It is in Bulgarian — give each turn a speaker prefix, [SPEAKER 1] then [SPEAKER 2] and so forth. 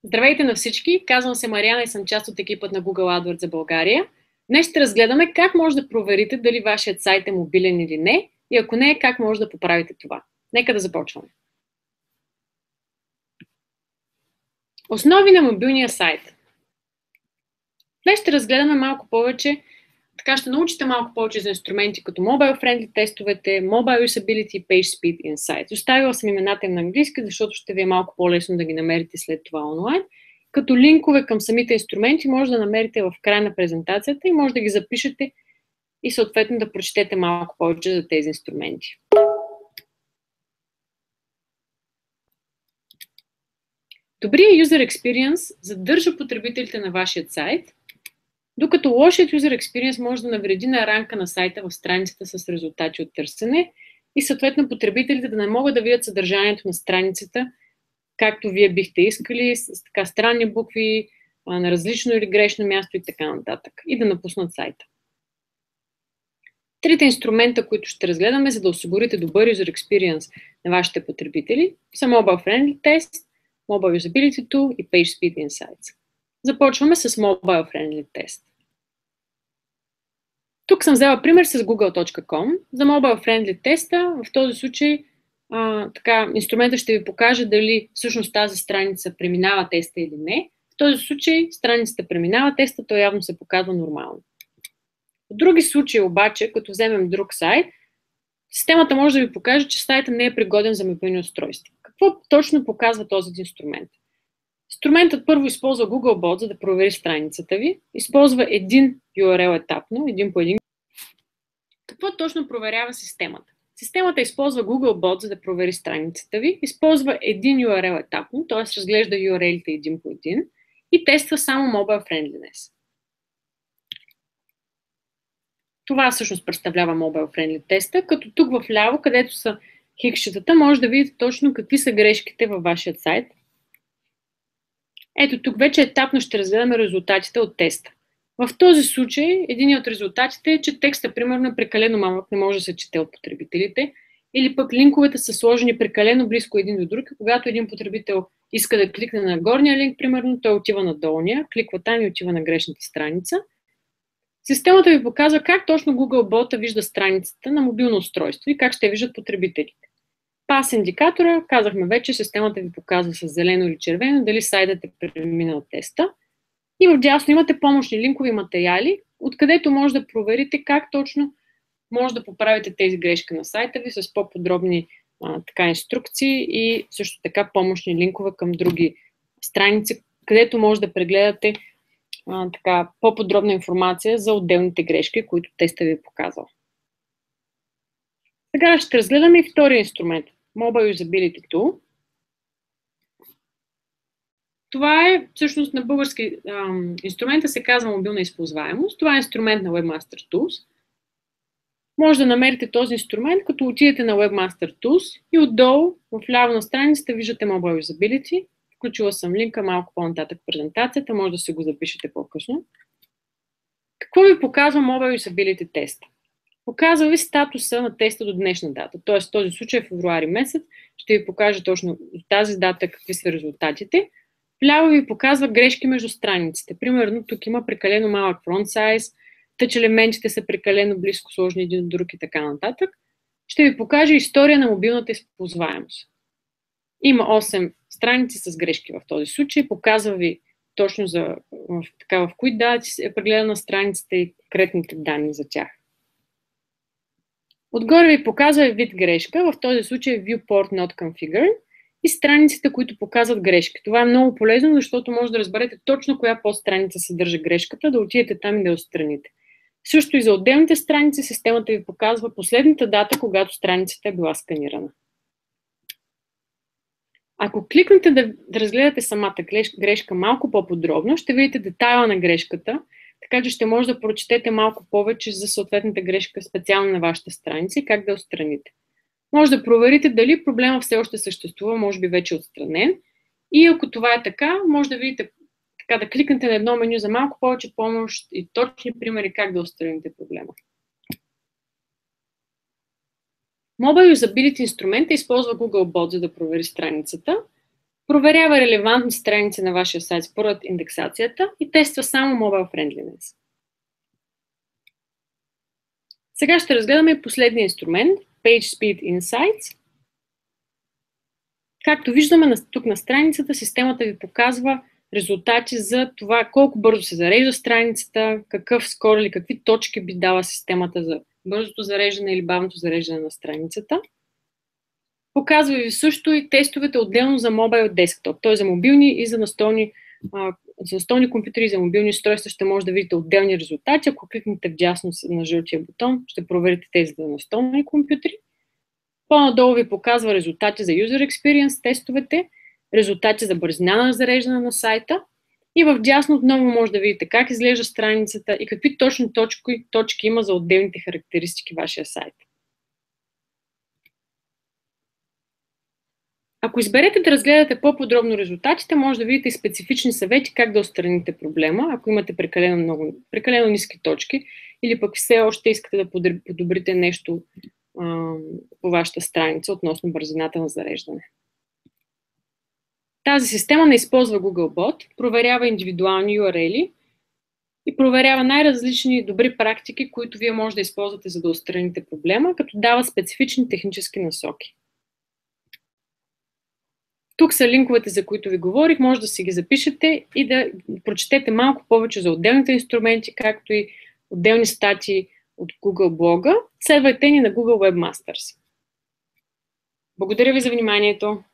[SPEAKER 1] Здравейте на всички! Казвам се Мариана и съм част от екипът на Google AdWords за България. Днес ще разгледаме как може да проверите дали вашият сайт е мобилен или не и ако не, как може да поправите това. Нека да започваме. Основи на мобилния сайт. Днес ще разгледаме малко повече, така ще научите малко повече за инструменти като Mobile Friendly тестовете, Mobile Usability и PageSpeed Insights. Оставила съм имената им на английски, защото ще ви е малко по-лесно да ги намерите след това онлайн. Като линкове към самите инструменти може да намерите в края на презентацията и може да ги запишете и съответно да прочетете малко повече за тези инструменти. Добрият user experience задържа потребителите на вашия сайт, докато лошият user experience може да навреди на ранка на сайта в страницата с резултати от търсене и съответно потребителите да не могат да видят съдържанието на страницата, както вие бихте искали, с така странни букви, на различно или грешно място и така нататък, и да напуснат сайта. Трите инструмента, които ще разгледаме, за да осигурите добър user experience на вашите потребители, са Mobile Friendly Test, Mobile Usability Tool и PageSpeed Insights. Започваме с Mobile Friendly Test. Тук съм взела пример с google.com. За Mobile Friendly теста, в този случай инструментът ще ви покаже дали всъщност тази страница преминава теста или не. В този случай страницата преминава теста, то явно се показва нормално. В други случаи обаче, като вземем друг сайт, системата може да ви покаже, че сайтът не е пригоден за мобилни устройства. Какво точно показва този инструмент? Инструментът първо използва Googlebot, за да провери страницата ви. Използва един URL етапно, един по един. Какво точно проверява системата? Системата използва Googlebot, за да провери страницата ви. Използва един URL етапно, т.е. разглежда URL-ите един по един и тества само Mobile Friendliness. Това всъщност представлява Mobile Friendly теста, като тук в ляво, където са хиксчетата, може да видите точно какви са грешките във вашия сайт. Ето тук вече етапно ще разгледаме резултатите от теста. В този случай, един от резултатите е, че текстът примерно е прекалено малък, не може да се чете от потребителите, или пък линковете са сложени прекалено близко един до друг. Когато един потребител иска да кликне на горния линк, примерно, той отива на долния, кликва там и отива на грешната страница. Системата ви показва как точно Googlebot вижда страницата на мобилно устройство и как ще виждат потребителите. Пас индикатора, казахме вече, системата ви показва с зелено или червено дали сайтът е преминал теста. И в дясно имате помощни линкови материали, откъдето може да проверите как точно може да поправите тези грешки на сайта ви с по-подробни инструкции и също така помощни линкове към други страници, където може да прегледате по-подробна информация за отделните грешки, които теста ви е показал. Сега ще разгледаме и втория инструмент – Mobile Usability Tool. Това е всъщност на български инструмента се казва мобилна използваемост. Това е инструмент на Webmaster Tools. Може да намерите този инструмент, като отидете на Webmaster Tools и отдолу, в ляво на страницата, виждате Mobile Usability. Включила съм линка малко по-нататък в презентацията, може да се го запишете по-късно. Какво ви показва Mobile Usability теста? Показва ви статуса на теста до днешна дата. Т.е. в този случай е февруари месец. Ще ви покажа точно от тази дата какви са резултатите. Вляво ви показва грешки между страниците. Примерно тук има прекалено малък font size, тъч елементите са прекалено близко сложени един от друг и така нататък. Ще ви покажа история на мобилната използваемост. Има 8 страници с грешки в този случай. Показва ви точно в кои дати е прегледана страницата и конкретните данни за тях. Отгоре ви показва вид грешка, в този случай Viewport Not Configured и страниците, които показват грешки. Това е много полезно, защото може да разберете точно коя подстраница съдържа грешката, да отидете там и да я отстраните. Също и за отделните страници системата ви показва последната дата, когато страницата е била сканирана. Ако кликнете да разгледате самата грешка малко по-подробно, ще видите детайла на грешката, така че ще може да прочетете малко повече за съответната грешка специално на вашата страница и как да я отстраните. Може да проверите дали проблема все още съществува, може би вече е отстранен. И ако това е така, може да видите, да кликнете на едно меню за малко повече помощ и точни примери как да отстраните проблема. Mobile Usability инструмента използва Googlebot, за да провери страницата. проверява релевантни страници на вашия сайт според индексацията и тества само Mobile Friendliness. Сега ще разгледаме последния инструмент PageSpeed Insights. Както виждаме тук на страницата, системата ви показва резултати за това колко бързо се зарежда страницата, какъв скор или какви точки би дала системата за бързото зареждане или бавното зареждане на страницата. Показва ви също и тестовете отделно за мобайл десктоп, т.е. за мобилни и за настолни компютри и за мобилни устройства ще може да видите отделни резултати. Ако кликнете вдясно на жълтия бутон, ще проверите тези за настолни компютри. По-надолу ви показва резултати за User Experience тестовете, резултати за бързина на зареждане на сайта и в дясно отново може да видите как изглежда страницата и какви точни точки има за отделните характеристики вашия сайт. Ако изберете да разгледате по-подробно резултатите, може да видите и специфични съвети как да отстраните проблема, ако имате прекалено ниски точки или пък все още искате да подобрите нещо по вашата страница относно бързината на зареждане. Тази система не използва Googlebot, проверява индивидуални URL-и и проверява най-различни добри практики, които вие може да използвате, за да отстраните проблема, като дава специфични технически насоки. Тук са линковете, за които ви говорих, може да си ги запишете и да прочетете малко повече за отделните инструменти, както и отделни статии от Google блога. Следвайте ни на Google Webmasters. Благодаря ви за вниманието!